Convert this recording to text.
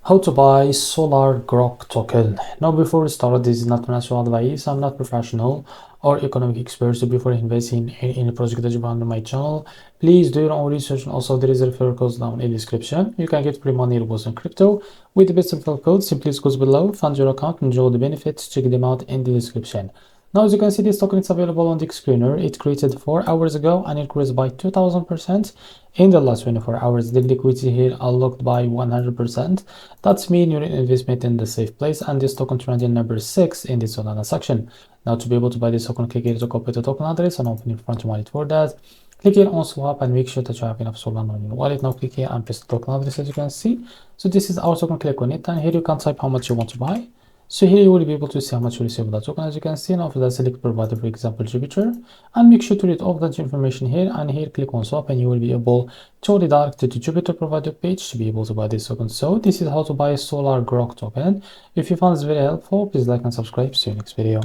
How to buy SolarGrok token. Now, before we start, this is not financial advice. I'm not professional or economic expert. So before investing in any project that you find on my channel, please do your own research. And also, there is a referral code down in the description. You can get free money rewards on crypto with the best referral code. Simply goes below, fund your account, enjoy the benefits. Check them out in the description. Now, as you can see, this token is available on the screener. It created 4 hours ago and increased by 2000% in the last 24 hours. The liquidity here unlocked by 100%. That's mean your investment in the safe place, and this token trending number 6 in the Solana section. Now, to be able to buy this token, click here to copy the token address and open your front wallet. For that, click here on swap and make sure that you have enough Solana on your wallet. Now click here and paste the token address, as you can see. So this is our token. Click on it, and here you can type how much you want to buy. So here you will be able to see how much you receive that token, as you can see. Now after that, select provider, for example Jupiter, and make sure to read all that information here, and here click on swap, and you will be able to redirect to the Jupiter provider page to be able to buy this token. So this is how to buy a SolarGrok token. If you found this very helpful, please like and subscribe. See you next video.